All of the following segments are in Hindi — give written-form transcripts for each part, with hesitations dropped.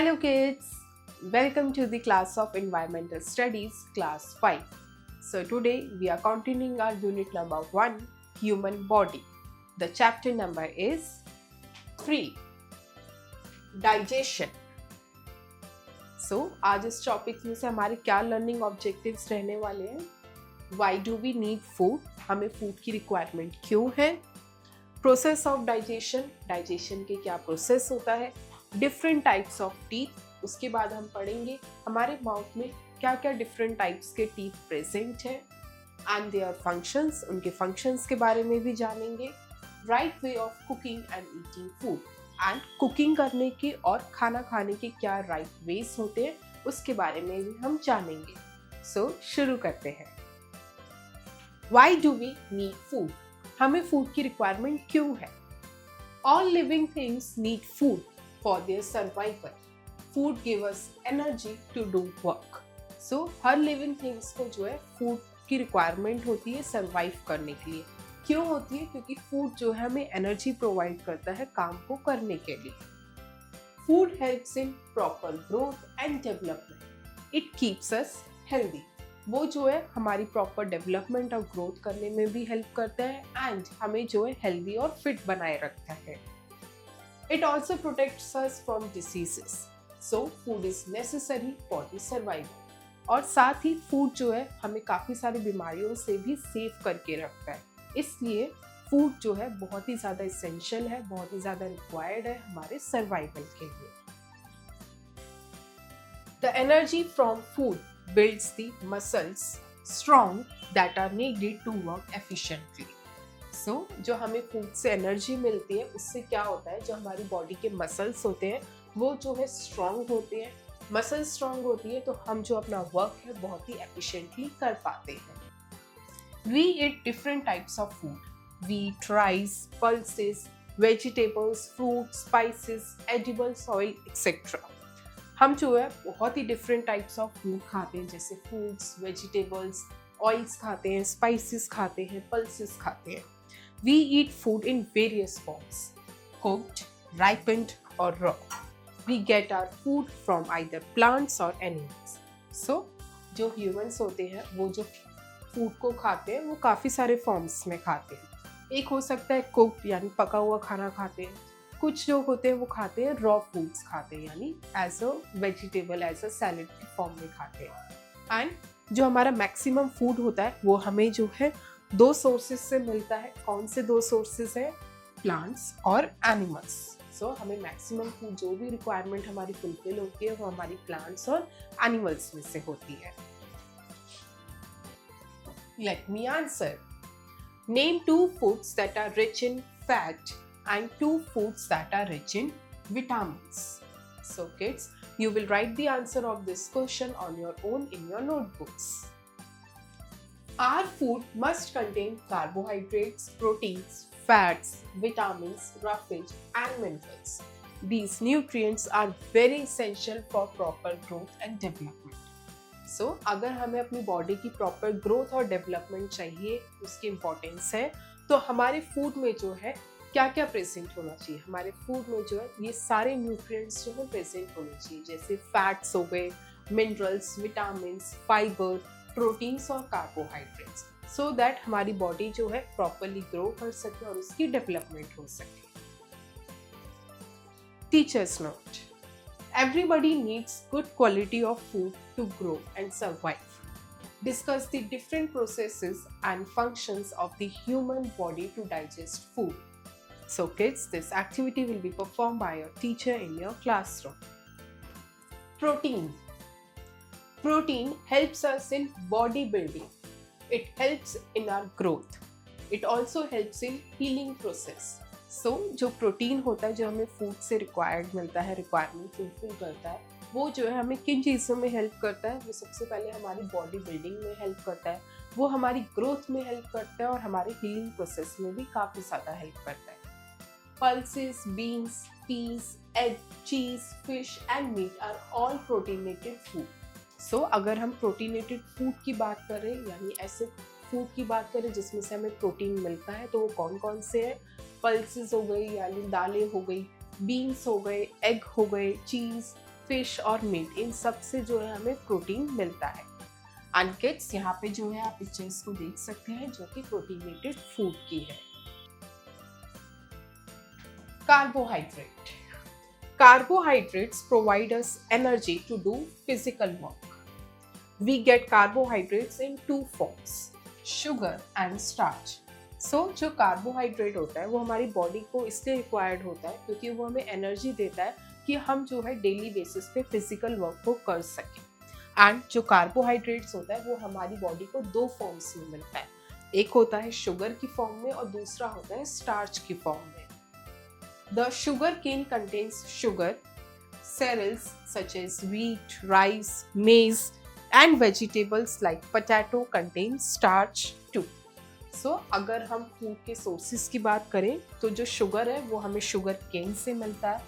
Hello kids, welcome to the class of Environmental Studies, class 5. So today we are continuing our unit number 1, Human Body. The chapter number is 3, Digestion. So आज इस टॉपिक में से हमारे क्या लर्निंग ऑब्जेक्टिव्स रहने वाले हैं? Why do we need food? हमें फूड की रिक्वायरमेंट क्यों है? प्रोसेस ऑफ डाइजेशन, डाइजेशन के क्या प्रोसेस होता है? डिफरेंट टाइप्स ऑफ टीथ, उसके बाद हम पढ़ेंगे हमारे माउथ में क्या क्या डिफरेंट टाइप्स के टीथ प्रेजेंट है एंड देयर फंक्शंस, उनके फंक्शंस के बारे में भी जानेंगे. Right way of cooking and eating food, and cooking करने के और खाना खाने के क्या राइट वेज होते हैं उसके बारे में भी हम जानेंगे. सो शुरू करते हैं. Why do we need food? हमें फूड की रिक्वायरमेंट क्यों है? All living things need food for their survival. Food give us energy to do work. So her living things को जो है फूड की रिक्वायरमेंट होती है सर्वाइव करने के लिए. क्यों होती है? क्योंकि फूड जो है हमें एनर्जी प्रोवाइड करता है काम को करने के लिए. Food helps in proper growth and development. It keeps us healthy. वो जो है हमारी प्रॉपर डेवलपमेंट और ग्रोथ करने में भी हेल्प करता है एंड हमें जो है हेल्दी और फिट बनाए रखता है. It also protects us from diseases. So food is necessary for the survival. और साथ ही फूड जो है हमें काफ़ी सारी बीमारियों से भी सेव करके रखता है. इसलिए फूड जो है बहुत ही ज़्यादा इसेंशियल है, बहुत ही ज़्यादा रिक्वायर्ड है हमारे सर्वाइवल के लिए. The energy from food builds the muscles strong that are needed to work efficiently. So, जो हमें फूड से एनर्जी मिलती है उससे क्या होता है, जो हमारी बॉडी के मसल्स होते हैं वो जो है स्ट्रांग होते हैं. मसल स्ट्रांग होती है तो हम जो अपना वर्क है बहुत ही एफिशिएंटली कर पाते हैं. We eat different types of food. We eat rice, pulses, vegetables, fruit, spices, edibles, oil etcetera. हम जो है बहुत ही डिफरेंट टाइप्स ऑफ फूड खाते हैं, जैसे फ्रूट्स, वेजिटेबल्स, ऑयल्स खाते हैं, स्पाइसेस खाते हैं, पल्सेस खाते हैं. We eat food in various forms, cooked, ripened or raw. We get our food from either plants or animals. So, जो humans होते हैं वो जो फूड को खाते हैं वो काफ़ी सारे फॉर्म्स में खाते हैं. एक हो सकता है कुक्ड यानी पका हुआ खाना खाते हैं. कुछ जो होते हैं वो खाते हैं रॉ फूड्स खाते हैं यानी as a vegetable, as a salad के फॉर्म में खाते हैं. एंड जो हमारा मैक्सिमम फूड होता है वो हमें जो है 2 सोर्सेज से मिलता है. कौन से 2 सोर्सेज है? प्लांट्स और एनिमल्स. सो हमें मैक्सिमम फूड जो भी रिक्वायरमेंट हमारी फुलफिल होती है वो हमारी प्लांट्स और एनिमल्स में से होती है. Let me answer. Name 2 foods that are rich in fat and 2 foods that are rich in vitamins. So kids, you will write the answer of this question on your own in your notebooks. Our food must contain carbohydrates, proteins, fats, vitamins, roughage and minerals. These nutrients are very essential for proper growth and development. So, अगर हमें अपनी बॉडी की प्रॉपर ग्रोथ और डेवलपमेंट चाहिए, उसकी इम्पोर्टेंस है, तो हमारे फूड में जो है क्या क्या प्रेजेंट होना चाहिए? हमारे फूड में जो है ये सारे न्यूट्रिएंट्स जो है प्रेजेंट होने चाहिए, जैसे फैट्स हो गए, मिनरल्स, विटामिन्स, फाइबर, प्रोटीन्स और कार्बोहाइड्रेट्स, सो दैट हमारी बॉडी जो है प्रॉपरली ग्रो कर सके और उसकी डेवलपमेंट हो सके. Teachers note. Everybody needs good quality of food to grow and survive. Discuss the different processes and functions of the human body to digest food. So kids, this activity will be performed by your teacher in your classroom. Protein. Protein helps us in bodybuilding. It helps in our growth. It also helps in healing process. So, जो प्रोटीन होता है जो हमें फूड से रिक्वायर्ड मिलता है, रिक्वायरमेंट फुलफिल करता है, वो जो है हमें किन चीज़ों में हेल्प करता है? वो सबसे पहले हमारी बॉडी बिल्डिंग में हेल्प करता है, वो हमारी ग्रोथ में हेल्प करता है और हमारे हीलिंग प्रोसेस में भी काफ़ी ज़्यादा हेल्प करता है. Pulses, beans, peas, egg, cheese, fish and meat are all proteinated food. So, अगर हम प्रोटीनेटेड फूड की बात करें यानी ऐसे फूड की बात करें जिसमें से हमें प्रोटीन मिलता है तो वो कौन कौन से हैं? पल्सेस हो गई यानी दालें हो गई, बीन्स हो गए, एग हो गए, चीज़, फिश और मीट, इन सब से जो है हमें प्रोटीन मिलता है। एंड किड्स, यहाँ पे जो है आप पिक्चर्स को देख सकते हैं जो कि प्रोटीनेटेड फूड की है। Carbohydrate. Carbohydrates provide us energy to do physical work. We get carbohydrates in two forms, sugar and starch. So जो कार्बोहाइड्रेट होता है वो हमारी बॉडी को इसलिए रिक्वायर्ड होता है क्योंकि वो हमें एनर्जी देता है कि हम जो है डेली बेसिस पे फिजिकल वर्क को कर सकें। एंड जो कार्बोहाइड्रेट्स होता है वो हमारी बॉडी को दो फॉर्म्स में मिलता है, एक होता है शुगर की फॉर्म में और दूसरा होता है स्टार्च की फॉर्म में। The sugar cane contains sugar, cereals such as wheat, rice, maize, and vegetables like potato contain starch too. So, अगर हम फूड के सोर्सेज की बात करें तो जो शुगर है वो हमें शुगर केन से मिलता है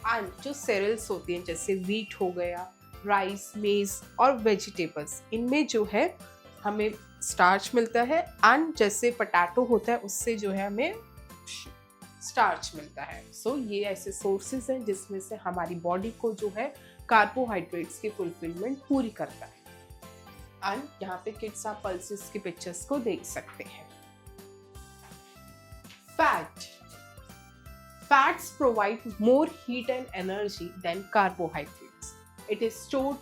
एंड जो सेरेल्स होती हैं जैसे व्हीट हो गया, राइस, मेज और वेजिटेबल्स, इनमें जो है हमें स्टार्च मिलता है एंड जैसे पोटैटो होता है उससे जो है हमें स्टार्च मिलता है। सो ये ऐसे सोर्सेज हैं जिसमें से हमारी बॉडी को जो है कार्बोहाइड्रेट्स की फुलफिलमेंट पूरी करता है। एंड यहाँ पे किड्स आप पल्सेस की पिक्चर्स को देख सकते हैं। Fats provide more heat and energy than carbohydrates. It is stored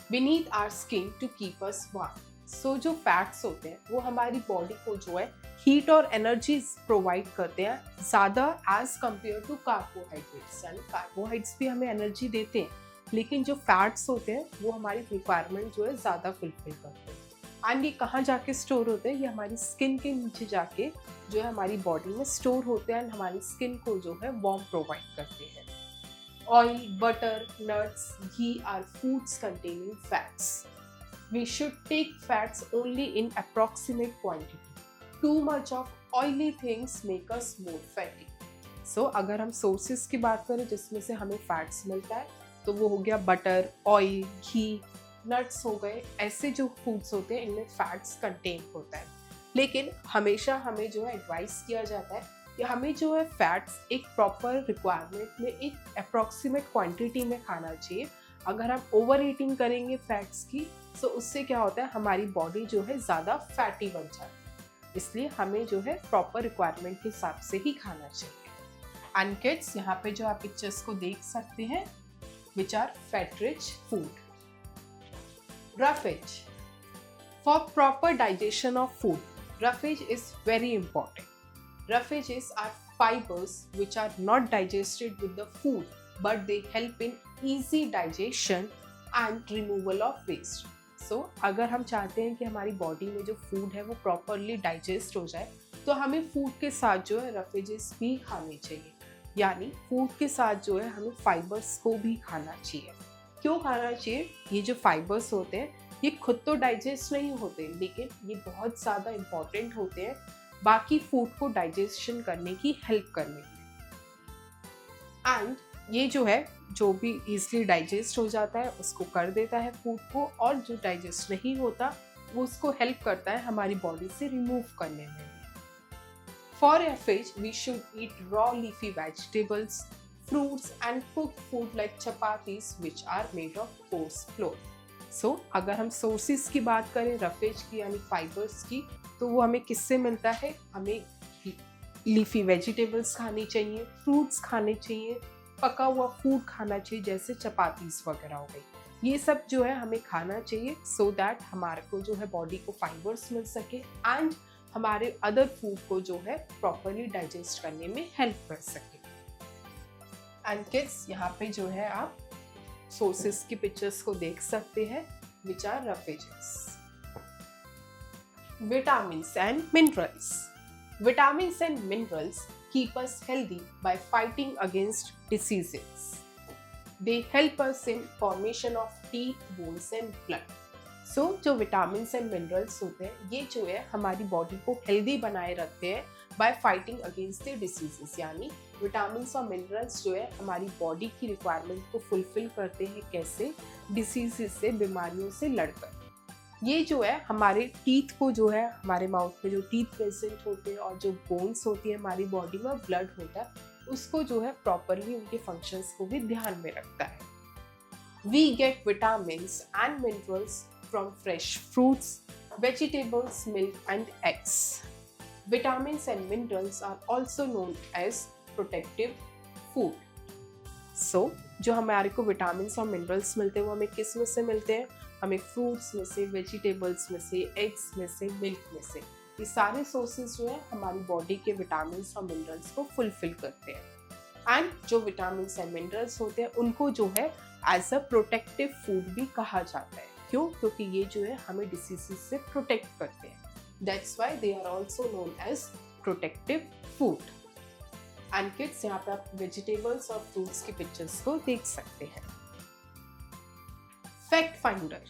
beneath our skin to keep us warm. So जो फैट्स होते हैं वो हमारी बॉडी को जो है हीट और एनर्जी प्रोवाइड करते हैं ज़्यादा एज कम्पेयर टू कार्बोहाइड्रेट्स। यानी कार्बोहाइड्रेट्स भी हमें एनर्जी देते हैं लेकिन जो फैट्स होते हैं वो हमारी रिक्वायरमेंट जो है ज़्यादा फुलफिल करते हैं। एंड ये कहाँ जाके स्टोर होते हैं? ये हमारी स्किन के नीचे जाके जो है हमारी बॉडी में स्टोर होते हैं एंड हमारी स्किन को जो है वार्म प्रोवाइड करते हैं। Oil, butter, nuts, ghee are foods containing fats. We should take fats only in approximate quantity. Too much of oily things make us more fatty. So अगर हम सोर्सेज की बात करें जिसमें से हमें फैट्स मिलता है तो वो हो गया बटर, ऑयल, घी, नट्स हो गए। ऐसे जो फूड्स होते हैं इनमें फैट्स कंटेन होता है, लेकिन हमेशा हमें जो है एडवाइस किया जाता है कि हमें जो है फैट्स एक प्रॉपर रिक्वायरमेंट में एक अप्रॉक्सीमेट क्वांटिटी में खाना चाहिए। अगर हम ओवर ईटिंग करेंगे फैट्स की तो उससे क्या होता है हमारी बॉडी जो है ज़्यादा फैटी बन जाती है, इसलिए हमें जो है प्रॉपर रिक्वायरमेंट के हिसाब से ही खाना चाहिए। एंड किड्स, यहाँ पे जो आप पिक्चर्स को देख सकते हैं which are fat rich food. Roughage. For proper digestion of food, roughage is very important. Raffages are fibers which are not digested with the food, but they help in easy digestion and removal of waste. So, अगर हम चाहते हैं कि हमारी बॉडी में जो फूड है वो प्रॉपरली डाइजेस्ट हो जाए तो हमें फूड के साथ जो है रफेजेस भी खाने चाहिए। यानी फूड के साथ जो है हमें फाइबर्स को भी खाना चाहिए। क्यों खाना चाहिए? ये जो फाइबर्स होते हैं ये खुद तो डाइजेस्ट नहीं होते लेकिन ये बहुत ज़्यादा इम्पॉर्टेंट होते हैं बाकी फूड को डाइजेशन करने की हेल्प करने में। एंड ये जो है जो भी इजीली डाइजेस्ट हो जाता है उसको कर देता है फूड को, और जो डाइजेस्ट नहीं होता वो उसको हेल्प करता है हमारी बॉडी से रिमूव करने में। For roughage we should eat raw leafy vegetables, fruits and cooked food like chapatis which are made of coarse flour. So अगर हम सोर्सेज की बात करें रफेज की यानी फाइबर्स की, तो वो हमें किससे मिलता है? हमें लीफी वेजिटेबल्स खानी चाहिए, फ्रूट्स खाने चाहिए, पका हुआ फूड खाना चाहिए जैसे चपातीस वगैरह हो गई। ये सब जो है हमें खाना चाहिए सो दैट हमारे को जो है बॉडी को फाइबर्स मिल सके एंड हमारे अदर फूड को जो है प्रॉपरली डाइजेस्ट करने में हेल्प कर सके। एंड किड्स, यहाँ पे जो है आप सोर्सेस की पिक्चर्स को देख सकते हैं which are roughages. Vitamins and minerals. Vitamins and minerals keep us healthy by fighting against diseases. They help us in formation of teeth, bones and blood. So जो vitamins and minerals होते हैं ये जो है हमारी बॉडी को हेल्दी बनाए रखते हैं by fighting against the diseases। यानी विटामिन्स और मिनरल्स जो है हमारी बॉडी की रिक्वायरमेंट को फुलफिल करते हैं। कैसे? डिसीजेस से, बीमारियों से लड़कर। ये जो है हमारे टीथ को जो है हमारे माउथ में जो टीथ प्रेजेंट होते हैं और जो बोन्स होती है हमारी बॉडी में ब्लड होता है उसको जो है प्रॉपरली उनके फंक्शंस को भी ध्यान में रखता है। We get vitamins and minerals from fresh fruits, vegetables, milk, and eggs. Vitamins and minerals are also known as protective food. So, जो हमारे को विटामिन्स और मिनरल्स मिलते हैं वो हमें किस में से मिलते हैं? हमें फ्रूट्स में से, वेजिटेबल्स में से, एग्स में से, मिल्क में से। ये सारे सोर्सेज जो है हमारी बॉडी के विटामिन्स और मिनरल्स को फुलफिल करते हैं। एंड जो विटामिन्स एंड मिनरल्स होते हैं उनको जो है एज अ प्रोटेक्टिव फूड भी कहा जाता है। क्यों? क्योंकि ये जो है हमें डिसीजेस से प्रोटेक्ट करते हैं। That's why they are also known as protective food. And kids, यहाँ पे आप वेजिटेबल्स और फ्रूट्स की पिक्चर्स को देख सकते हैं। Fact finder: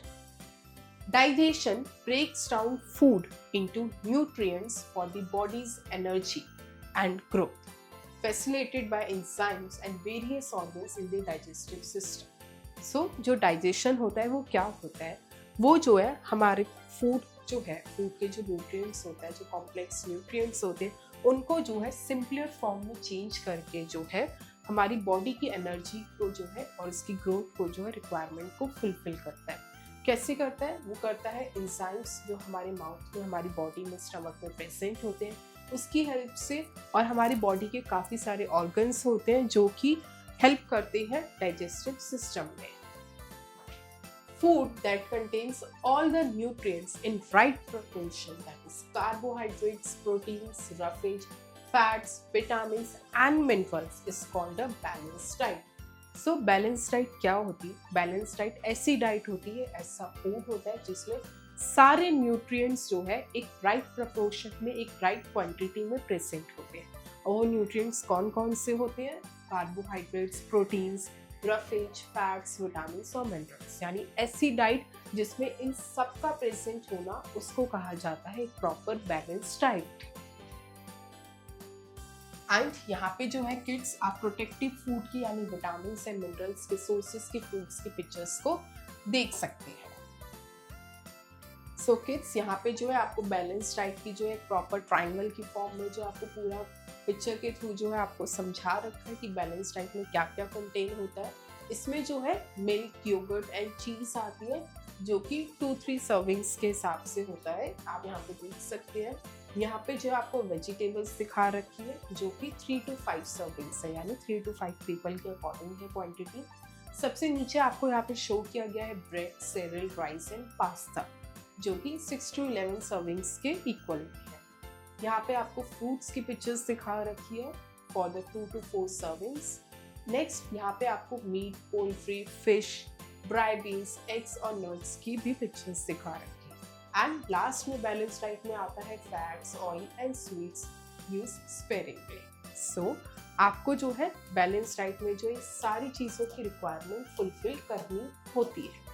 digestion breaks down food into nutrients for the body's energy and growth, facilitated by enzymes and various organs in the digestive system. So, जो डाइजेशन होता है वो क्या होता है? वो जो है हमारे फूड जो है, फूड के जो न्यूट्रिएंट्स होता है, जो कॉम्प्लेक्स न्यूट्रिएंट्स होते हैं, उनको जो है सिंपलर फॉर्म में चेंज करके जो है हमारी बॉडी की एनर्जी को जो है और उसकी ग्रोथ को जो है रिक्वायरमेंट को फुलफिल करता है। कैसे करता है? वो करता है एंजाइम्स जो हमारे माउथ में, हमारी बॉडी में, स्टमक में प्रेजेंट होते हैं, उसकी हेल्प से, और हमारी बॉडी के काफ़ी सारे ऑर्गन्स होते हैं जो कि हेल्प करते हैं डाइजेस्टिव सिस्टम में। Food that contains all the nutrients in right proportion, that is carbohydrates, proteins, roughage, fats, vitamins and minerals, is called a balanced diet. So balanced diet क्या होती है? बैलेंस्ड डाइट ऐसी डाइट होती है, ऐसा फूड होता है जिसमें सारे न्यूट्रिएंट्स जो है एक राइट प्रोपोर्शन में, एक राइट क्वांटिटी में प्रेजेंट होते हैं। और वो न्यूट्रिएंट्स कौन कौन से होते हैं? Carbohydrates, proteins, roughage, fats, vitamins और मिनरल्स। यानी ऐसी डाइट जिसमें इन सब का प्रेजेंट होना, उसको कहा जाता है एक प्रॉपर बैलेंस्ड डाइट। एंड यहाँ पे जो है किड्स, आप प्रोटेक्टिव फूड की यानी विटामिन्स एंड मिनरल्स के सोर्सेज के फूड्स की पिक्चर्स को देख सकते हैं। सो किड्स, यहाँ पे जो है आपको बैलेंस डाइट की जो है प्रॉपर ट्राइंगल की फॉर्म में जो आपको पूरा पिक्चर के थ्रू जो है आपको समझा रखा है कि बैलेंस डाइट में क्या क्या कंटेन होता है। इसमें जो है मिल्क, योगर्ट एंड चीज आती है जो कि 2-3 सर्विंग्स के हिसाब से होता है। आप यहाँ पे देख सकते हैं। यहाँ पे जो है आपको वेजिटेबल्स दिखा रखी है जो कि 3 to 5 सर्विंग्स है, यानी 3 to 5 पीपल के अकॉर्डिंग है क्वांटिटी। सबसे नीचे आपको यहाँ पे शो किया गया है bread, serial, rice and pasta, जो कि 6 to 11 सर्विंग्स के इक्वल है। यहाँ पे आपको फ्रूट्स की पिक्चर्स दिखा रखी है for the 2 to 4 servings. Next यहाँ पे आपको meat, poultry, fish, dry beans, eggs और नट्स की भी पिक्चर्स दिखा रखी है। एंड लास्ट में बैलेंस डाइट में आता है fats, oil and sweets use sparingly. So आपको जो है बैलेंस डाइट में जो ये सारी चीज़ों की रिक्वायरमेंट फुलफिल करनी होती है।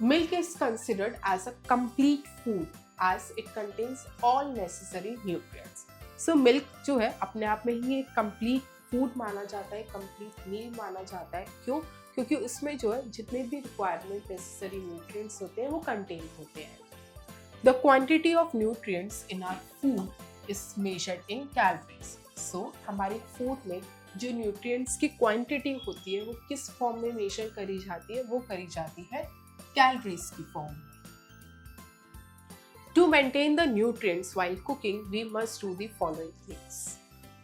Milk is considered as a complete food as it contains all necessary nutrients. So milk जो है अपने आप में ही एक complete food माना जाता है, complete meal माना जाता है। क्यों? क्योंकि उसमें जो है जितने भी requirement necessary nutrients होते हैं वो contain होते हैं। The quantity of nutrients in our food is measured in calories. So हमारे food में जो nutrients की quantity होती है वो किस form में measure करी जाती है? वो करी जाती है कैलोरीज की फॉर्म में। To maintain the nutrients while cooking, we must do the following things.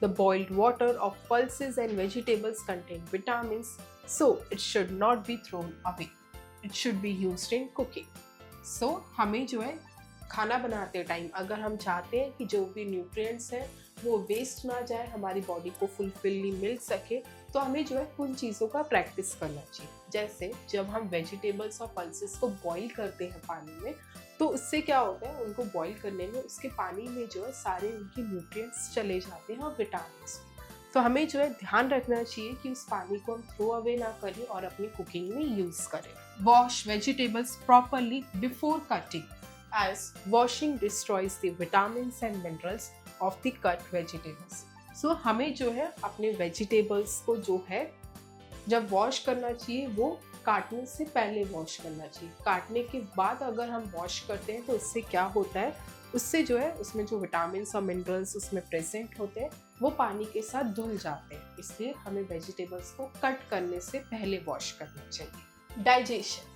The boiled water of pulses and vegetables contain vitamins, so it should not be thrown away. It should be used in cooking. So हमें जो है खाना बनाते टाइम अगर हम चाहते हैं कि जो भी न्यूट्रिएंट्स हैं वो वेस्ट ना जाए, हमारी बॉडी को फुलफिली मिल सके, तो हमें जो है उन चीज़ों का प्रैक्टिस करना चाहिए। जैसे जब हम वेजिटेबल्स और पल्सेस को बॉईल करते हैं पानी में, तो उससे क्या होता है, उनको बॉईल करने में उसके पानी में जो है सारे उनके न्यूट्रिएंट्स चले जाते हैं और विटामिन्स। तो हमें जो है ध्यान रखना चाहिए कि उस पानी को हम थ्रो अवे ना करें और अपनी कुकिंग में यूज़ करें। Wash vegetables properly before cutting, as washing destroys the vitamins and minerals of the cut vegetables. So हमें जो है अपने वेजिटेबल्स को जो है जब वॉश करना चाहिए वो काटने से पहले वॉश करना चाहिए। काटने के बाद अगर हम वॉश करते हैं तो इससे क्या होता है, उससे जो है उसमें जो विटामिन और मिनरल्स उसमें प्रेजेंट होते हैं वो पानी के साथ धुल जाते हैं, इसलिए हमें वेजिटेबल्स को कट करने से पहले वॉश करना चाहिए। डाइजेशन।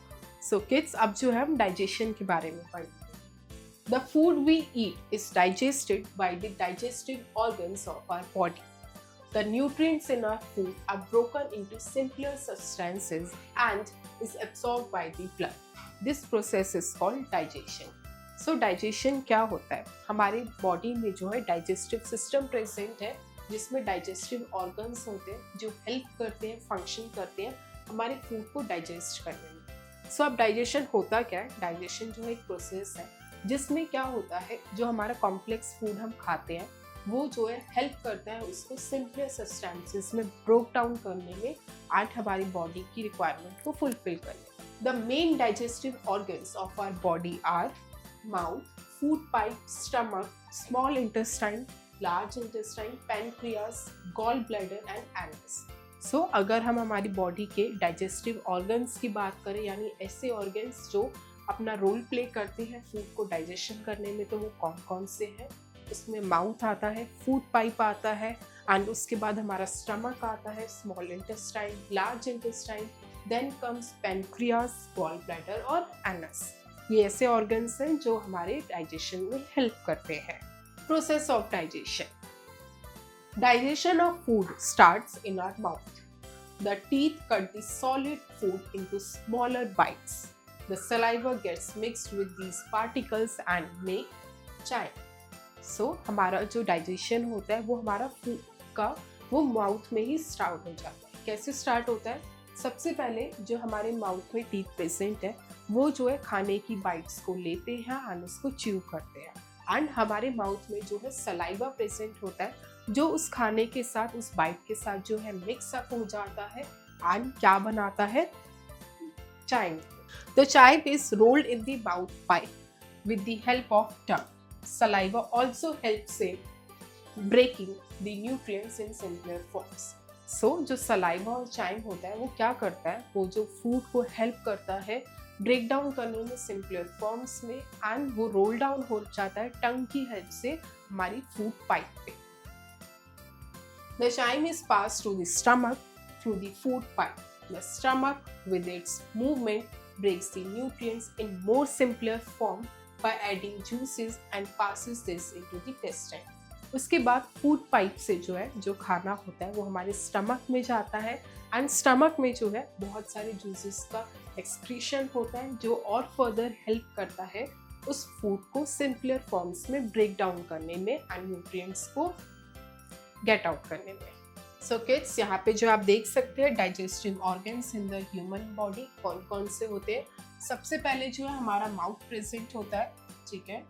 सो किड्स, अब जो है हम डाइजेशन के बारे में पढ़ेंगे। The food we eat is digested by the digestive organs of our body. The nutrients in our food are broken into simpler substances and is absorbed by the blood. This process is called digestion. So digestion क्या होता है? हमारे बॉडी में जो है डाइजेस्टिव सिस्टम प्रेजेंट है, जिसमें डाइजेस्टिव ऑर्गन्स होते हैं जो हेल्प करते हैं, फंक्शन करते हैं हमारे फूड को डाइजेस्ट करने में। सो अब डाइजेशन होता क्या है? डाइजेशन जो है एक प्रोसेस है जिसमें क्या होता है, जो हमारा कॉम्प्लेक्स फूड हम खाते हैं वो जो है हेल्प करता है उसको सिंपलर सब्सटेंसेस में ब्रोक डाउन करने में एंड हमारी बॉडी की रिक्वायरमेंट को फुलफिल करने में। The main digestive organs of our body are mouth, food pipe, stomach, small intestine, large intestine, pancreas, gall bladder and anus. So अगर हम हमारी बॉडी के डाइजेस्टिव ऑर्गन्स की बात करें, यानी ऐसे ऑर्गन्स जो अपना रोल प्ले करते हैं फूड को डाइजेशन करने में, तो वो कौन कौन से हैं? उसमें माउथ आता है, फूड पाइप आता है, एंड उसके बाद हमारा स्टमक आता है, small intestine, large intestine, then comes pancreas, gall bladder और एनस। ये ऐसे ऑर्गन्स हैं जो हमारे डाइजेशन में हेल्प करते हैं। Process of digestion. Digestion of food starts in our mouth. The teeth cut the solid food into smaller bites. The saliva gets mixed with these particles and make chyme. So हमारा जो डाइजेशन होता है वो हमारा फूड का वो माउथ में ही स्टार्ट हो जाता है। कैसे स्टार्ट होता है? सबसे पहले जो हमारे माउथ में टीथ प्रेजेंट है वो जो है खाने की बाइट्स को लेते हैं एंड उसको च्यू करते हैं, एंड हमारे माउथ में जो है सलाइवा प्रेजेंट होता है जो उस खाने के साथ, उस बाइट के साथ जो है मिक्सअप हो जाता है एंड क्या बनाता है? Chyme. The chyme is rolled in the mouth pipe with the help of tongue. Saliva also helps in breaking the nutrients in simpler forms. So जो saliva और chyme होता है वो क्या करता है? वो जो food को help करता है ब्रेक डाउन करने में simpler forms में, एंड वो रोल डाउन हो जाता है टंग की हेल्प से हमारी फूड पाइप पे। The chyme is passed to the stomach through the food pipe. The stomach with its movement breaks the nutrients in more simpler form by adding juices and passes this into the intestine. उसके बाद फूड पाइप से जो है जो खाना होता है वो हमारे स्टमक में जाता है, एंड स्टमक में जो है बहुत सारे जूसेस का एक्सक्रीशन होता है जो और फर्दर हेल्प करता है उस फूड को सिंपलर फॉर्म्स में ब्रेक डाउन करने में एंड न्यूट्रिएंट्स को गेट आउट करने में। सो किड्स, यहाँ पे जो आप देख सकते हैं digestive organs in the human body कौन कौन से होते हैं। सबसे पहले जो है हमारा माउथ प्रेजेंट होता है, ठीक है,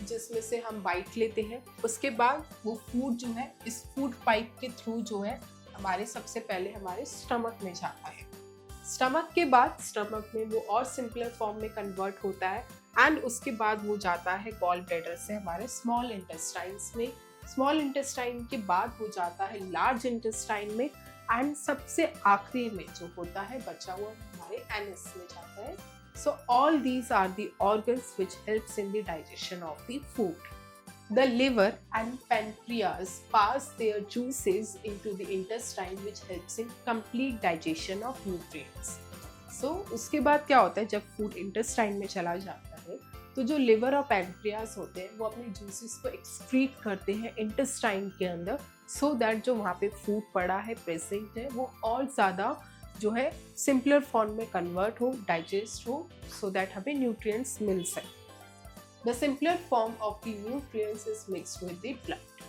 जिसमें से हम बाइट लेते हैं। उसके बाद वो फूड जो है इस फूड पाइप के थ्रू जो है हमारे सबसे पहले हमारे स्टमक में जाता है। स्टमक के बाद स्टमक में वो और सिंपलर फॉर्म में कन्वर्ट होता है, एंड उसके बाद वो जाता है गॉल ब्लैडर से हमारे स्मॉल इंटेस्टाइन्स में। स्मॉल इंटेस्टाइन के बाद वो जाता है लार्ज इंटेस्टाइन में, एंड सबसे आखिरी में जो होता है बचा हुआ हमारे एनस में जाता है। So all these are the organs which helps in the digestion of the food. The liver and pancreas pass their juices into the intestine which helps in complete digestion of nutrients. So उसके बाद क्या होता है, जब फूड इंटेस्टाइन में चला जाता है तो जो लिवर और पैनक्रियास होते हैं वो अपने जूसेस को एक्सक्रीट करते हैं इंटेस्टाइन के अंदर, सो दैट जो वहाँ पे फूड पड़ा है प्रेजेंट है वो और ज़्यादा जो है सिंपलर फॉर्म में कन्वर्ट हो, डाइजेस्ट हो, सो दैट हमें न्यूट्रिएंट्स मिल सके. The simpler form of the nutrients is mixed with the blood.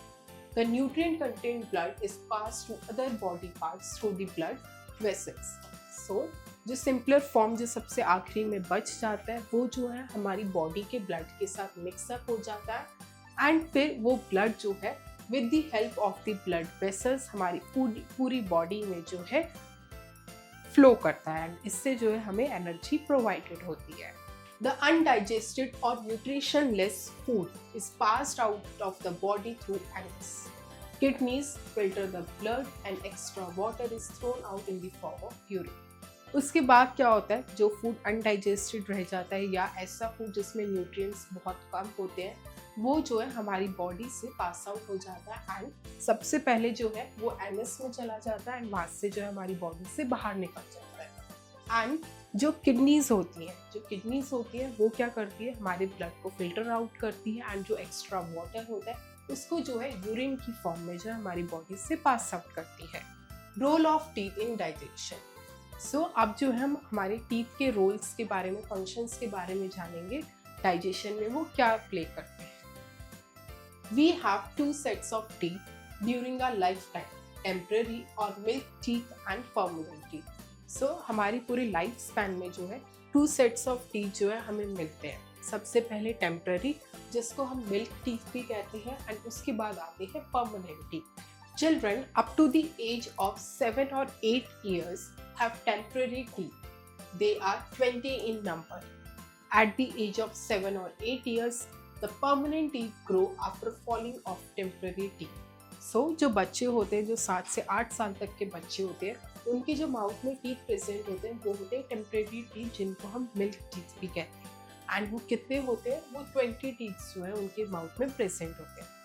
The nutrient-contained blood is passed to other body parts through the blood vessels. So, जो simpler form जो सबसे आखिरी में बच जाता है वो जो है हमारी बॉडी के ब्लड के साथ मिक्सअप हो जाता है, एंड फिर वो ब्लड जो है with the help of the blood vessels हमारी पूरी बॉडी में जो है फ्लो करता है, एंड इससे जो है हमें एनर्जी प्रोवाइडेड होती है. The undigested or nutritionless food is passed out of the body through anus. Kidneys filter the blood and extra water is thrown out in the form of urine. उसके बाद क्या होता है, जो फूड अनडाइजेस्टेड रह जाता है या ऐसा फूड जिसमें न्यूट्रिएंट्स बहुत कम होते हैं वो जो है हमारी बॉडी से पास आउट हो जाता है एंड सबसे पहले जो है वो एनएस में चला जाता है एंड वहाँ से जो है हमारी बॉडी से बाहर निकल जाता है। एंड जो किडनीज होती हैं वो क्या करती है, हमारे ब्लड को फिल्टर आउट करती है एंड जो एक्स्ट्रा वाटर होता है उसको जो है यूरिन की फॉर्म में जो है हमारी बॉडी से पास आउट करती है। Role of teeth in digestion. So अब जो है हम हमारे टीथ के रोल्स के बारे में, फंक्शंस के बारे में जानेंगे, डाइजेशन में वो क्या प्ले करते हैं। We have two sets of teeth during our lifetime, temporary और milk teeth and permanent teeth. So हमारी पूरी लाइफ स्पैन में जो है 2 sets of teeth जो है हमें मिलते हैं। सबसे पहले टेम्पररी, जिसको हम मिल्क टीथ भी कहते हैं, एंड उसके बाद आते हैं permanent teeth. Children up to the age of 7 or 8 years have temporary teeth. They are 20 in number. At the age of 7 or 8 years, the permanent teeth grow after falling off temporary teeth. So जो बच्चे होते हैं, जो 7 से 8 साल तक के बच्चे होते हैं, उनके जो माउथ में टीथ प्रेजेंट होते हैं वो होते हैं टेम्परेरी टीथ, जिनको हम मिल्क टीथ भी कहते हैं। एंड वो कितने होते हैं, वो 20 टीथ जो है उनके माउथ में प्रेजेंट होते हैं।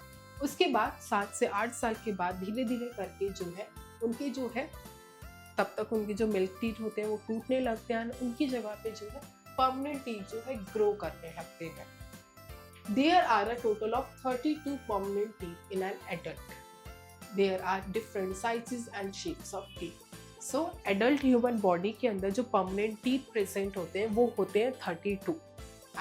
उसके बाद 7 से 8 साल के बाद धीरे धीरे करके जो है उनके जो है तब तक उनके जो मिल्क टीथ होते हैं वो टूटने लगते हैं, उनकी जगह पे जो है परमानेंट टीथ जो है ग्रो करने लगते हैं। There are a total of 32 permanent teeth in an adult. There are different sizes and shapes of teeth. So adult human body के अंदर जो permanent teeth present होते हैं वो होते हैं 32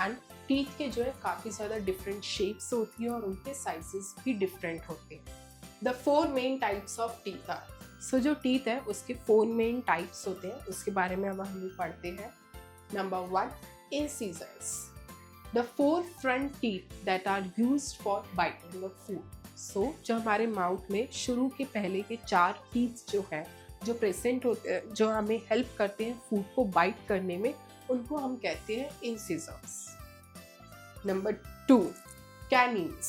and teeth के जो है काफ़ी ज़्यादा different shapes होती है और उनके sizes भी different होते हैं। The 4 main types of teeth are. So जो teeth है उसके 4 main types होते हैं, उसके बारे में अब हम पढ़ते हैं। Number 1, incisors. The 4 front teeth that are used for biting the food. So जो हमारे माउथ में शुरू के पहले के 4 टीथ जो है जो प्रेजेंट होते हैं, जो हमें हेल्प करते हैं फूड को बाइट करने में, उनको हम कहते हैं incisors. Number 2, canines.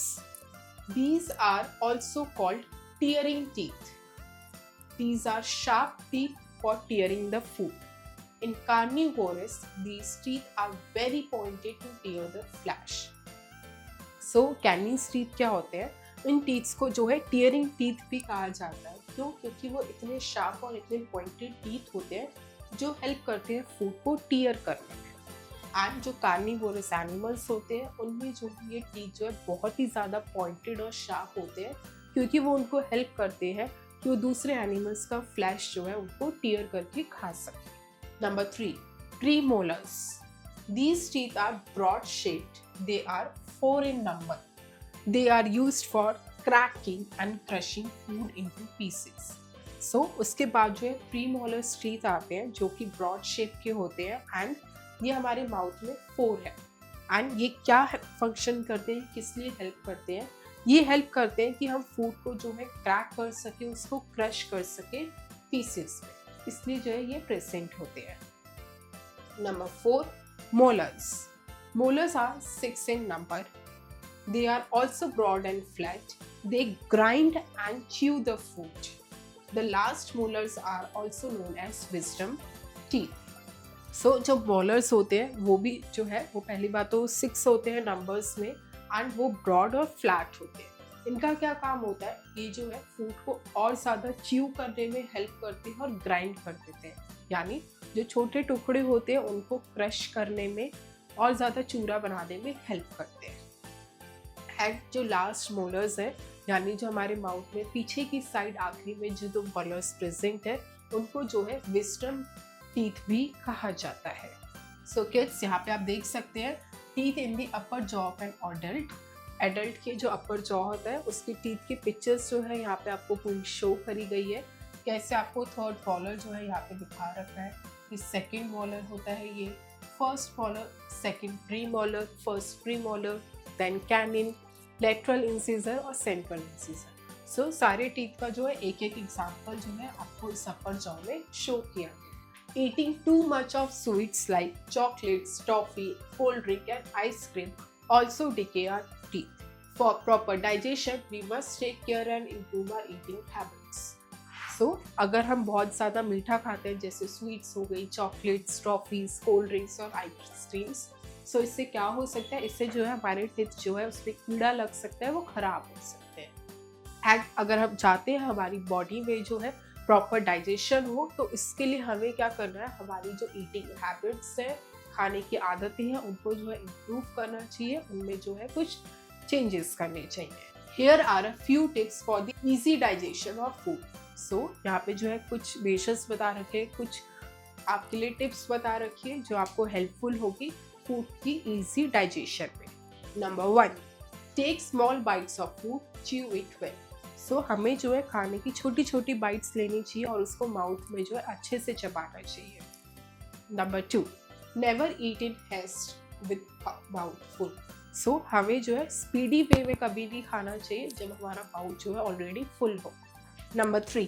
These are also called tearing teeth. These are sharp teeth for tearing the food. In carnivorous, these teeth are very pointed to tear the flesh. So, canines teeth क्या होते हैं? इन teeths को जो है tearing teeth भी कहा जाता है। क्यों? क्योंकि वो इतने sharp और इतने pointed teeth होते हैं जो help करते हैं food को tear करने में। एंड जो कार्निवोरस एनिमल्स होते हैं उनमें जो ये teeth जो है बहुत ही ज़्यादा pointed और sharp होते हैं, क्योंकि वो उनको help करते हैं कि वो दूसरे एनिमल्स का फ्लैश जो है उनको tear करके खा सके। Number 3, premolars. These teeth are broad shaped. They are 4 in number. They are used for cracking and crushing food into pieces. So उसके बाद जो है premolars teeth आते हैं जो कि broad shape के होते हैं एंड ये हमारे माउथ में 4 है। एंड ये क्या फंक्शन करते हैं, किस लिए हेल्प करते हैं? ये हेल्प करते हैं कि हम फूड को जो है क्रैक कर सके, उसको क्रश कर सके पीसेस में, इसलिए जो है ये प्रेजेंट होते हैं। Number 4, molars. Molars are 6 in number. They are also broad and flat. They grind and chew the food. The last molars are also known as wisdom teeth. So जो molars होते हैं वो भी जो है वो पहली बात तो 6 होते हैं नंबर्स में एंड वो ब्रॉड और फ्लैट होते हैं। इनका क्या काम होता है, ये जो है फूड को और ज़्यादा च्यू करने में हेल्प करते हैं और ग्राइंड कर देते हैं, यानी जो छोटे टुकड़े होते हैं उनको क्रश करने में और ज़्यादा चूरा बनाने में हेल्प करते हैं। एंड जो लास्ट मोलर्स है, यानी जो हमारे माउथ में पीछे की साइड आखिरी में जो 2 मोलर्स प्रेजेंट है, उनको जो है विजडम टीथ भी कहा जाता है। सो किड्स, यहाँ पे आप देख सकते हैं teeth in the upper jaw of an adult के जो अपर जॉ होता है उसके टीथ की पिक्चर्स जो है यहाँ पे आपको पूरी शो करी गई है। कैसे आपको थर्ड मोलर जो है यहाँ पे दिखा रखा है, ये सेकंड मोलर होता है, ये first molar, second premolar, first premolar, then canine, lateral incisor और सेंट्रल इंसिजर। सो सारे टीथ का जो है एक एक एग्जाम्पल जो है आपको इस अपर जॉ में शो किया गया। Eating too much of sweets like chocolates, toffee, cold drink and ice cream also decay our teeth. For proper digestion, we must take care and improve our eating habits. So, अगर हम बहुत ज़्यादा मीठा खाते हैं जैसे स्वीट्स हो गई, चॉकलेट्स, टॉफ़ीज़, कोल्ड ड्रिंक्स और आइस क्रीम्स, सो इससे क्या हो सकता है, इससे जो है हमारे टीथ जो है उस पर कीड़ा लग सकता है, वो खराब हो सकते हैं। एंड अगर हम चाहते हैं हमारी बॉडी में जो है प्रॉपर डाइजेशन हो, तो इसके लिए हमें क्या करना है, हमारी जो ईटिंग हैबिट्स है, खाने की आदतें हैं, उनको जो है इम्प्रूव करना चाहिए, उनमें जो है कुछ चेंजेस करने चाहिए। Here are a few tips for the easy digestion of food. So यहाँ पे जो है कुछ मेजर्स बता रखे, कुछ आपके लिए टिप्स बता रखिए जो आपको हेल्पफुल होगी फूड की इजी डाइजेशन में। Number 1, take small bites of food, chew it well. So हमें जो है खाने की छोटी छोटी बाइट्स लेनी चाहिए और उसको माउथ में जो है अच्छे से चबाना चाहिए। Number 2, never eat in haste with mouth full. So हमें जो है स्पीडी वे में कभी नहीं खाना चाहिए जब हमारा माउथ जो है ऑलरेडी फुल हो। Number 3,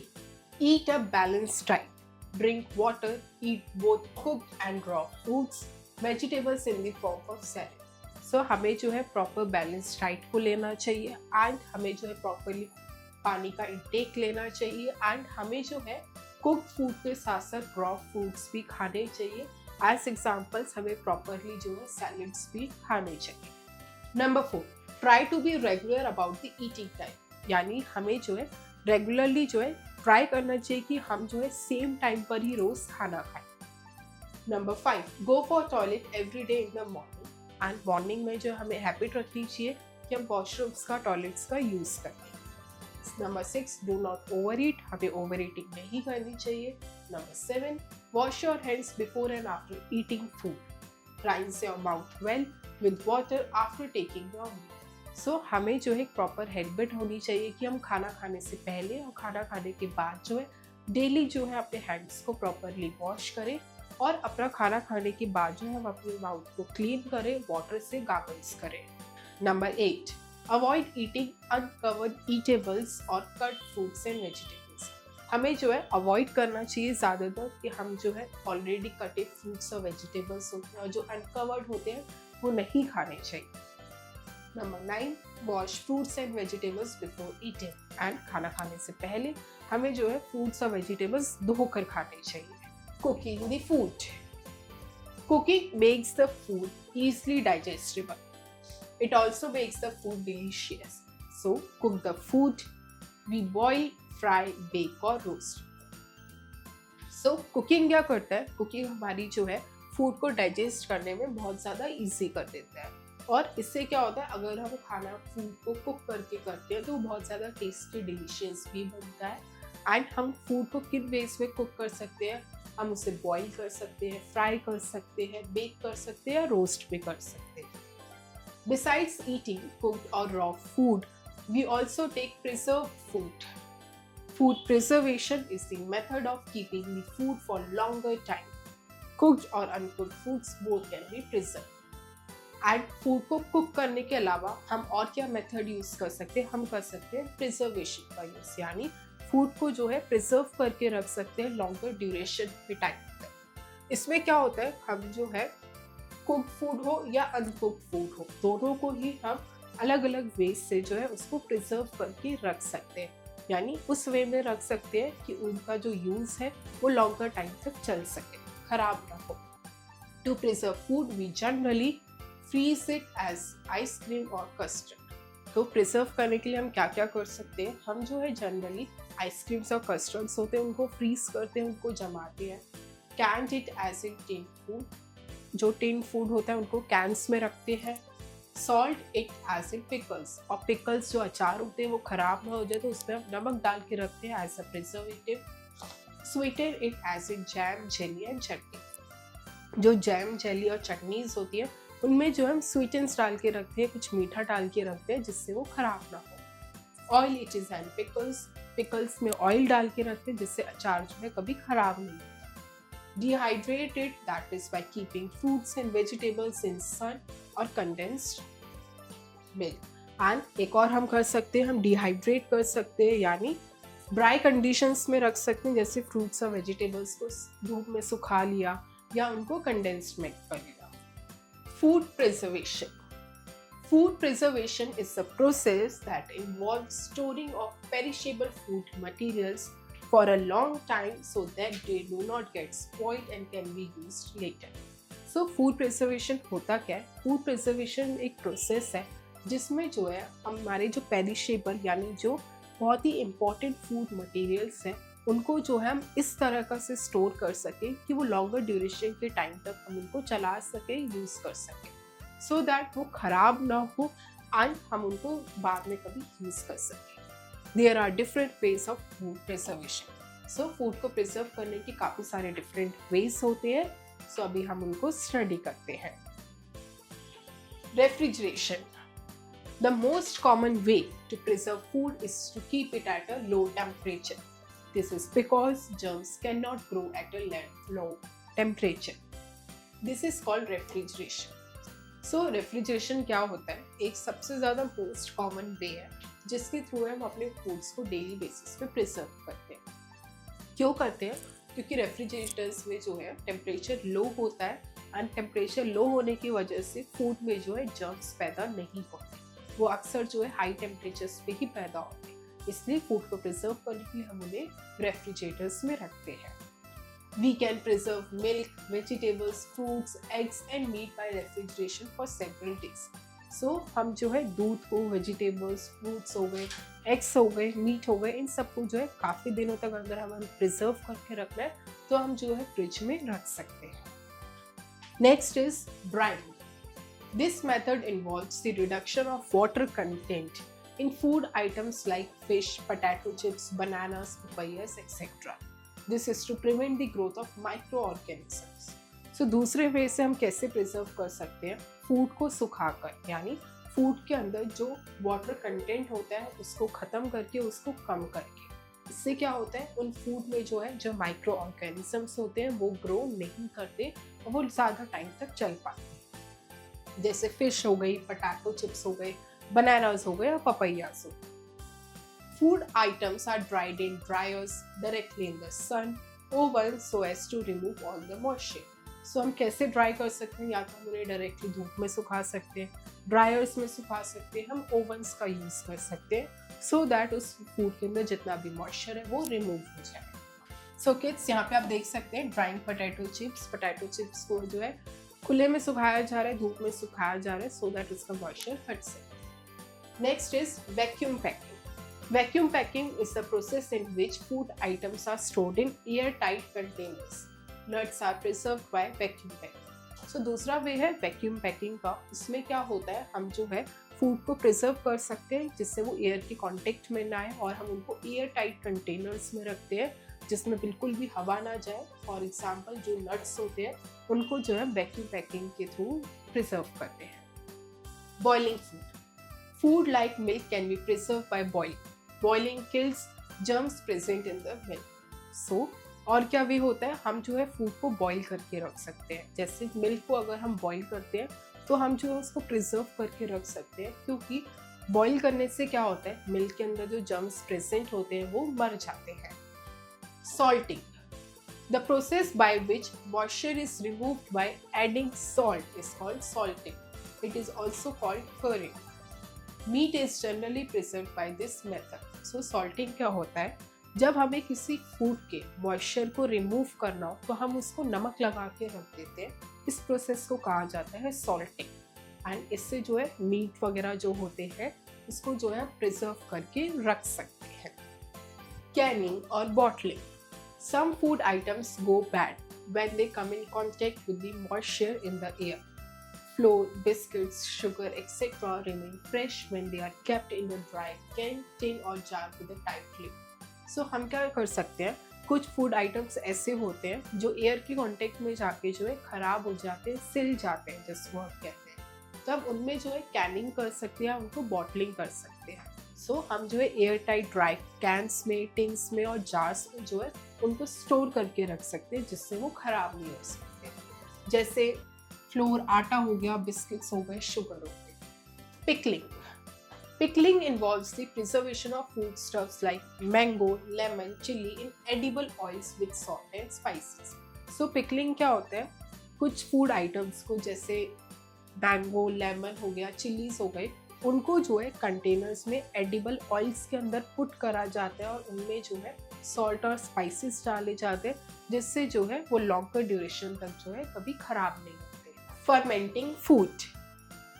eat a balanced diet, drink water, eat both cooked and raw fruits, vegetables in the form of salad. So हमें जो है प्रॉपर बैलेंस्ड डाइट को लेना चाहिए एंड हमें जो है प्रॉपरली पानी का इंटेक लेना चाहिए एंड हमें जो है कुक फूड के साथ साथ रॉ फ्रूट्स भी खाने चाहिए। एज एग्जाम्पल्स हमें प्रॉपरली जो है सैलड्स भी खाने चाहिए। Number 4, try to be regular about the eating time, यानी हमें जो है रेगुलरली जो है ट्राई करना चाहिए कि हम जो है सेम टाइम पर ही रोज खाना खाएं। Number 5, go for toilet every day in the morning, and morning में जो हमें हैबिट रखनी चाहिए कि हम वॉशरूम्स का, टॉयलेट्स का यूज करें। नंबर 6, डू नॉट ओवर ईट, हमें ओवर ईटिंग नहीं करनी चाहिए। Number 7, wash your hands before and after eating food, rinse your mouth well with water after taking your meal। सो हमें जो है एक प्रॉपर हैबिट होनी चाहिए कि हम खाना खाने से पहले और खाना खाने के बाद जो है डेली जो है अपने हैंड्स को प्रॉपरली वॉश करें और अपना खाना खाने के बाद जो है हम अपने माउथ को क्लीन करें, वाटर से गार्गल्स करें। Number 8, avoid eating uncovered eatables और कट फ्रूट्स एंड वेजिटेबल्स। हमें जो है अवॉइड करना चाहिए ज़्यादातर कि हम जो है ऑलरेडी कटे फ्रूट्स और वेजिटेबल्स होते हैं और जो अनकवर्ड होते हैं वो नहीं खाने चाहिए। Number 9, wash fruits and vegetables before eating, and खाना खाने से पहले हमें जो है फ्रूट्स और वेजिटेबल्स धोकर खाने चाहिए। Cooking the food, cooking makes the food easily digestible. It also makes the food delicious. So cook the food, we boil, fry, bake और रोस्ट। सो कुकिंग क्या करता है, कुकिंग हमारी जो है फूड को डाइजेस्ट करने में बहुत ज़्यादा इजी कर देता है और इससे क्या होता है, अगर हम खाना फूड को कुक करके करते हैं तो बहुत ज़्यादा टेस्टी डिलीशियस भी बनता है। एंड हम फूड को किन वेज में कुक कर सकते हैं, हम उसे बॉईल कर सकते हैं, फ्राई कर सकते हैं, बेक कर सकते हैं, रोस्ट भी कर सकते हैं। बिसाइड्स ईटिंग कुक्ड और raw food, we also take preserved food. Food preservation is the method of keeping the food for longer time. Cooked or uncooked foods both can be preserved. And food को cook करने के अलावा हम और क्या मेथड यूज कर सकते हैं, हम कर सकते हैं प्रिजर्वेशन का यूज, यानी फूड को जो है प्रिजर्व करके रख सकते हैं लॉन्गर ड्यूरेशन के टाइम तक। इसमें क्या होता है, हम जो है कुक फूड हो या अनकुक्ड फूड हो, दोनों को ही हम अलग अलग वेज से जो है उसको प्रिजर्व करके रख सकते हैं, यानी उस वे में रख सकते हैं कि उनका जो यूज़ है वो लॉन्गर टाइम तक चल सके, खराब ना हो। To preserve food we generally freeze it as ice cream और कस्टर्ड। तो प्रिजर्व करने के लिए हम क्या क्या कर सकते हैं, हम जो है जनरली आइसक्रीम्स और कस्टर्ड्स होते हैं उनको फ्रीज करते हैं, उनको जमाते हैं। Canned it as in tin food, जो टिन फूड होता है उनको कैंस में रखते हैं। Salt it as in pickles, और पिकल्स जो अचार होते हैं वो खराब ना हो जाए तो उसमें हम नमक डाल के रखते हैं as a preservative. Sweeten it as in jam, jelly and chutney, जो जैम, जेली और चटनीज होती है उनमें जो हम स्वीटन्स डाल के रखते हैं, कुछ मीठा डाल के रखते हैं जिससे वो खराब ना हो। Oil it is and pickles, pickles में ऑयल डाल के रखते हैं जिससे अचार जो है कभी खराब नहीं होता। Dehydrated, that is by keeping fruits and vegetables in sun or condensed milk. And एक और हम कर सकते हैं, हम डिहाइड्रेट कर सकते हैं, यानी ड्राई कंडीशंस में रख सकते हैं, जैसे फ्रूट्स और वेजिटेबल्स को धूप में सुखा लिया या उनको कंडेंस्ड मिल्क कर लिया। Food preservation, food preservation is a process that involves storing of perishable food materials for a long time so that they do not get spoiled and can be used later. So food preservation होता क्या है? फूड प्रिजर्वेशन एक प्रोसेस है जिसमें जो है हमारे जो पेरिशेबल यानी जो बहुत ही इम्पॉर्टेंट फूड मटेरियल्स हैं उनको जो है हम इस तरह का से स्टोर कर सकें कि वो लॉन्गर ड्यूरेशन के टाइम तक हम उनको चला सकें, यूज़ कर सकें, सो दैट वो ख़राब ना हो एंड हम उनको बाद में कभी यूज़ कर सकें। There are different ways of food preservation. So food को प्रिजर्व करने के काफ़ी सारे डिफरेंट वेज होते हैं। सो अभी हम उनको स्टडी करते हैं। Refrigeration. The most common way to preserve food is to keep it at a low temperature. This is because germs cannot grow at a low temperature. This is called refrigeration. So refrigeration क्या होता है? एक सबसे ज़्यादा मोस्ट कॉमन वे है जिसके थ्रू हम अपने फूड्स को डेली बेसिस पे प्रिजर्व करते हैं। क्यों करते हैं? क्योंकि रेफ्रिजरेटर्स में जो है टेम्परेचर लो होता है एंड टेम्परेचर लो होने की वजह से फूड में जो है जर्म्स पैदा नहीं होते। वो अक्सर जो है हाई टेम्परेचर्स पे ही पैदा होते हैं, इसलिए फूड को प्रिजर्व करने के लिए हम उन्हें रेफ्रिजरेटर्स में रखते हैं। We can preserve milk, vegetables, fruits, eggs and meat by refrigeration for several days. So हम जो है दूध को, वेजिटेबल्स, फ्रूट्स हो गए, एग्स हो गए, मीट हो गए, इन सबको जो है काफ़ी दिनों तक अगर हमें प्रिजर्व करके रखना है तो हम जो है फ्रिज में रख सकते हैं। Next is drawing. This method involves the reduction of water content in food items like fish, potato chips, bananas, papayas, etc. This is to prevent the growth of microorganisms. So दूसरे वे से हम कैसे प्रिजर्व कर सकते हैं? फूड को सुखाकर, यानी फूड के अंदर जो वाटर कंटेंट होता है उसको ख़त्म करके, उसको कम करके। इससे क्या होता है? उन फूड में जो है जो माइक्रो ऑर्गेनिजम्स होते हैं वो ग्रो नहीं करते और वो ज़्यादा टाइम तक चल पाते हैं। जैसे फिश हो गई, पटाटो चिप्स हो गए, बनानास हो गए और पपैयास हो गए। Food items are dried in dryers directly in the sun oven so as to remove all the moisture. So हम कैसे ड्राई कर सकते हैं? या तो हम उन्हें डायरेक्टली धूप में सुखा सकते हैं, ड्रायर्स में सुखा सकते हैं, हम ओवन्स का यूज़ कर सकते हैं सो दैट उस फूड के अंदर जितना भी मॉइस्चर है वो रिमूव हो जाए। सो किड्स, यहाँ पे आप देख सकते हैं ड्राइंग पोटैटो चिप्स को जो है खुले में सुखाया जा रहा है, धूप में सुखाया जा रहा है सो दैट उसका मॉइस्चर हट सके। Next is vacuum packing. Vacuum packing is the process in which food items are stored in air tight containers. Nuts are preserved by vacuum packing. So दूसरा वे है वैक्यूम पैकिंग का। इसमें क्या होता है? हम जो है फूड को प्रिजर्व कर सकते हैं जिससे वो एयर के कॉन्टेक्ट में ना आए और हम उनको एयर टाइट कंटेनर्स में रखते हैं जिसमें बिल्कुल भी हवा ना जाए। फॉर एग्जाम्पल जो नट्स होते हैं उनको जो है वैक्यूम पैकिंग के थ्रू प्रिजर्व करते हैं। Boiling food. Food like milk can be preserve by boiling. Boiling kills germs present in the milk. So और क्या वे होता है? हम जो है फूड को बॉईल करके रख सकते हैं। जैसे मिल्क को अगर हम बॉईल करते हैं तो हम जो है उसको प्रिजर्व करके रख सकते हैं, क्योंकि बॉईल करने से क्या होता है? मिल्क के अंदर जो जर्म्स प्रेजेंट होते हैं वो मर जाते हैं। Salting. The process by which moisture is removed by adding salt is called salting. It is also called curing. Meat is generally preserved by this method. So salting क्या होता है? जब हमें किसी फूड के मॉइस्चर को रिमूव करना हो तो हम उसको नमक लगा के रख देते हैं। इस प्रोसेस को कहा जाता है सॉल्टिंग एंड इससे जो है मीट वगैरह जो होते हैं उसको जो है प्रिजर्व करके रख सकते हैं। कैनिंग और bottling. Some food items go bad when they come in contact with the moisture in the air. Flour, biscuits, sugar, etc. remain fresh when they are kept in a dry can, tin or jar with a tight lid. So हम क्या कर सकते हैं? कुछ फूड आइटम्स ऐसे होते हैं जो एयर के कांटेक्ट में जाके जो है खराब हो जाते हैं, सिल जाते हैं जिसको हम कहते हैं। तो हम उनमें जो है कैनिंग कर सकते हैं, उनको बॉटलिंग कर सकते हैं। सो हम जो है एयर टाइट ड्राई कैंस में, टिन्स में और जार्स में जो है उनको स्टोर करके रख सकते हैं जिससे वो खराब नहीं हो सकते। जैसे फ्लोर, आटा हो गया, बिस्किट्स हो गए, शुगर हो गए। Pickling. Pickling involves the preservation of foodstuffs like mango, lemon, chili in edible oils with salt and spices. So pickling क्या होता है? कुछ फूड आइटम्स को जैसे मैंगो, लेमन हो गया, चिलीज हो गए, उनको जो है कंटेनर्स में एडिबल ऑयल्स के अंदर पुट करा जाता है और उनमें जो है सॉल्ट और स्पाइसेस डाले जाते हैं जिससे जो है वो लॉन्गर ड्यूरेशन तक जो है कभी ख़राब नहीं होते। Fermenting food.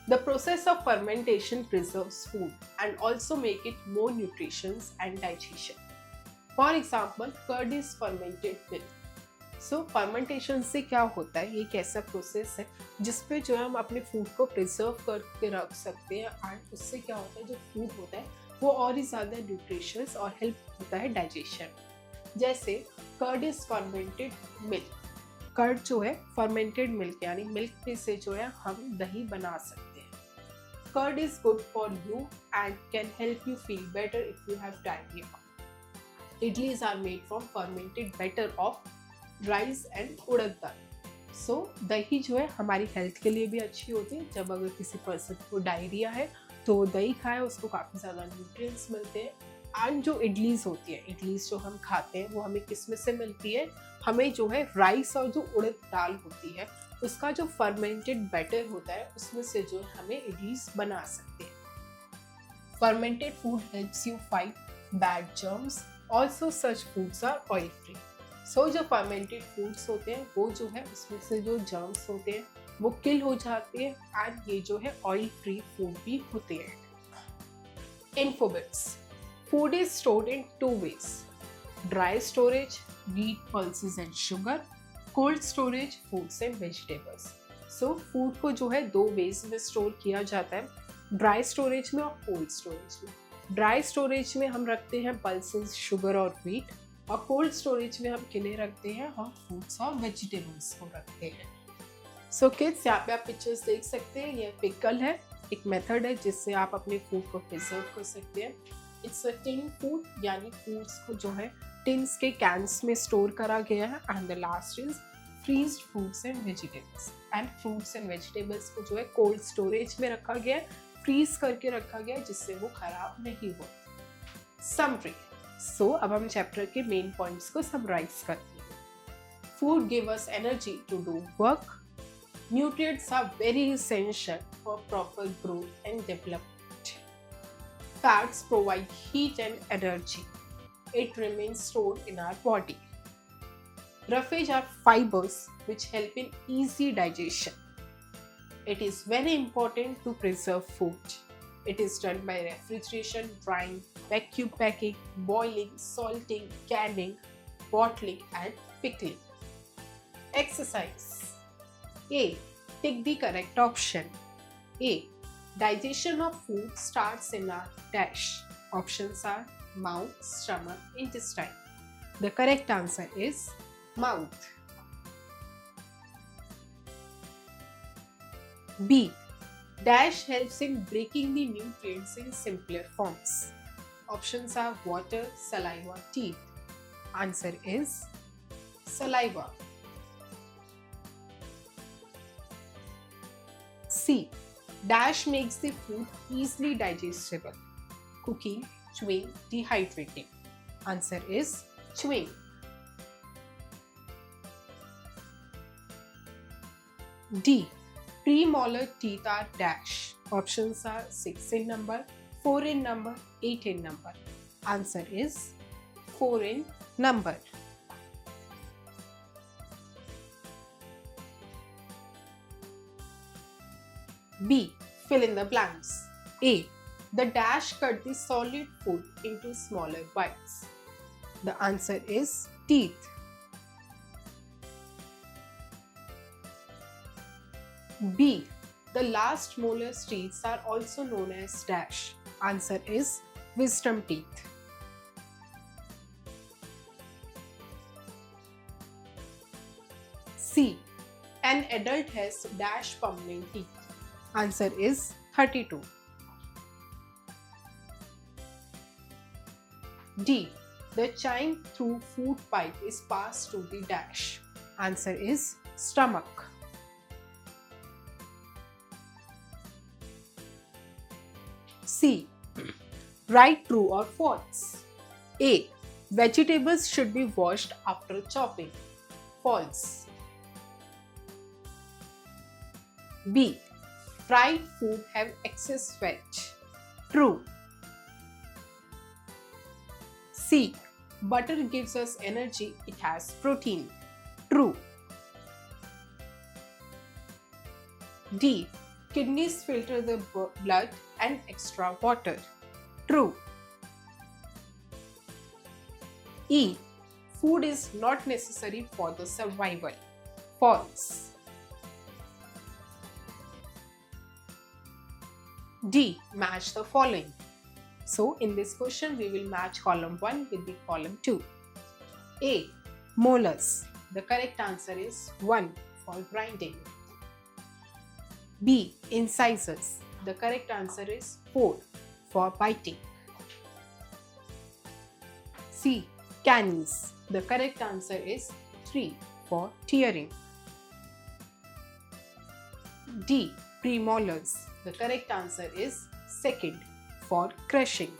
The process of fermentation preserves food and also make it more nutritious and digestion. For example, curd is fermented milk. So fermentation से क्या होता है, ये एक ऐसा प्रोसेस है जिसपे जो है हम अपने फूड को प्रिजर्व करके रख सकते हैं एंड उससे क्या होता है जो फूड होता है वो और ही ज़्यादा न्यूट्रिशियस और हेल्प होता है डाइजेशन. जैसे curd is fermented milk. Curd जो है फर्मेंटेड मिल्क यानी मिल्क में से जो है हम दही बना सकते हैं. Curd is good for you and can help you feel better if you have diarrhoea. Idlis are made from fermented batter of rice and urad dal. So दही जो है हमारी हेल्थ के लिए भी अच्छी होती है. जब अगर किसी पर्सन को डायरिया है तो दही खाए, उसको काफ़ी ज़्यादा न्यूट्रिएंट्स मिलते हैं. एंड जो इडलीज होती है, इडलीज जो हम खाते हैं वो हमें किस में से मिलती है, हमें जो है राइस और जो उड़द दाल होती है उसका जो फर्मेंटेड बैटर होता है उसमें से जो हमें इडलीज बना सकते हैं. Fermented food helps you fight bad germs. Also such foods are oil free. So जो फर्मेंटेड फूड्स होते हैं वो जो है उसमें से जो जर्म्स होते हैं वो किल हो जाते हैं एंड ये जो है ऑयल फ्री फूड भी होते हैं. Infobits. Food is stored in 2 ways. Dry storage, wheat, pulses and sugar. Cold storage, foods and vegetables. So food को जो है 2 ways में स्टोर किया जाता है, ड्राई स्टोरेज में और कोल्ड स्टोरेज में. ड्राई स्टोरेज में हम रखते हैं पल्सेस, शुगर और व्हीट, और कोल्ड स्टोरेज में हम किले रखते हैं और फ्रूट्स और वेजिटेबल्स को रखते हैं. सो किड्स, यहाँ पे आप पिक्चर्स देख सकते हैं. ये पिकल है, एक मेथड है जिससे आप अपने फूड को प्रिजर्व कर सकते हैं. इट्स अ टिन फूड, यानी फूड्स को जो है टिन्स के कैंस में स्टोर करा गया है. And the last is freezed fruits and vegetables. And fruits and vegetables को जो है कोल्ड स्टोरेज में रखा गया है, फ्रीज करके रखा गया है जिससे वो खराब नहीं हो. समरी. सो अब हम चैप्टर के मेन पॉइंट्स को समराइज करते हैं. Food give us energy to do work. Nutrients are very essential for proper growth and development. Fats provide heat and energy. It remains stored in our body. Roughage are fibers which help in easy digestion. It is very important to preserve food. It is done by refrigeration, drying, vacuum packing, boiling, salting, canning, bottling and pickling. Exercise. A. Tick the correct option. A. Digestion of food starts in our dash. Options are mouth, stomach, intestine. The correct answer is mouth. B. Dash helps in breaking the nutrients in simpler forms. Options are water, saliva, teeth. Answer is saliva. C. Dash makes the food easily digestible. Cooking, chewing, dehydrating. Answer is chewing. D. Premolar teeth are dash. Options are 6 in number, 4 in number, 8 in number. Answer is 4 in number. B. Fill in the blanks. A. The dash cut the solid food into smaller bites. The answer is teeth. B. The last molar teeth are also known as dash. Answer is wisdom teeth. C. An adult has dash permanent teeth. Answer is 32. D. The chine through food pipe is passed to the dash. Answer is stomach. C. Right, true or false? A. Vegetables should be washed after chopping. False. B. Fried food have excess fat. True. C. Butter gives us energy, it has protein. True. D. Kidneys filter the blood and extra water. True. E. Food is not necessary for the survival. False. D. Match the following. So in this question we will match column 1 with the column 2. A. Molars. The correct answer is 1 for grinding. B. Incisors. The correct answer is 4 for biting. C. Canines. The correct answer is 3 for tearing. D. Premolars. The correct answer is 2 for crushing.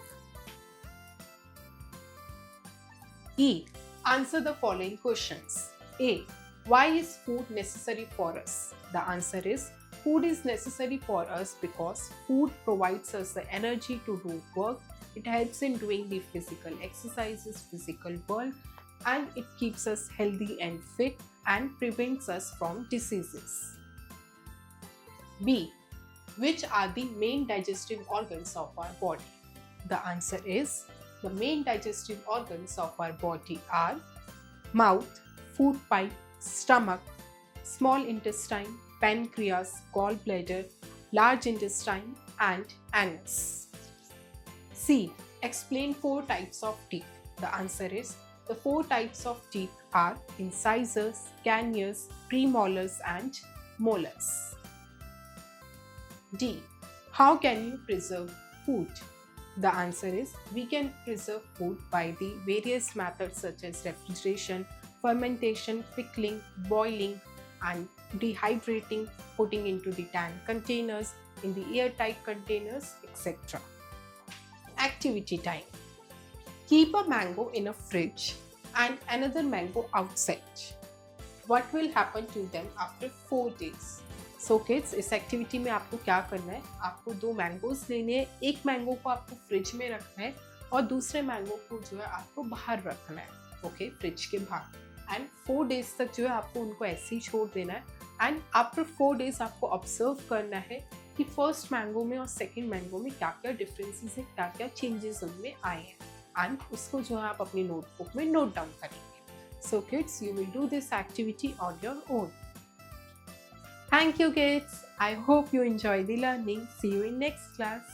E. Answer the following questions. A. Why is food necessary for us? The answer is food is necessary for us because food provides us the energy to do work. It helps in doing the physical exercises, physical work, and it keeps us healthy and fit and prevents us from diseases. B. Which are the main digestive organs of our body? The answer is the main digestive organs of our body are mouth, food pipe, stomach, small intestine, pancreas, gallbladder, large intestine, and anus. C. Explain 4 types of teeth. The answer is the 4 types of teeth are incisors, canines, premolars, and molars. D. How can you preserve food? The answer is we can preserve food by the various methods such as refrigeration, fermentation, pickling, boiling, and dehydrating, putting into the tank containers, in the airtight containers, etc. Activity time. Keep a mango in a fridge and another mango outside. What will happen to them after 4 days? So kids, इस एक्टिविटी में आपको क्या करना है, आपको 2 मैंगोज लेने हैं, एक मैंगो को आपको फ्रिज में रखना है और दूसरे मैंगो को जो है आपको बाहर रखना है, ओके, फ्रिज के बाहर, एंड 4 डेज तक जो है आपको उनको ऐसे ही छोड़ देना है. एंड आफ्टर 4 डेज आपको ऑब्जर्व करना है कि फर्स्ट मैंगो में और सेकेंड मैंगो में क्या क्या डिफरेंसेस हैं, क्या क्या चेंजेस उनमें आए हैं, एंड उसको जो है आप अपनी नोटबुक में नोट डाउन करेंगे. So kids, you will do this activity on your own. Thank you kids. I hope you enjoy the learning. See you in next class.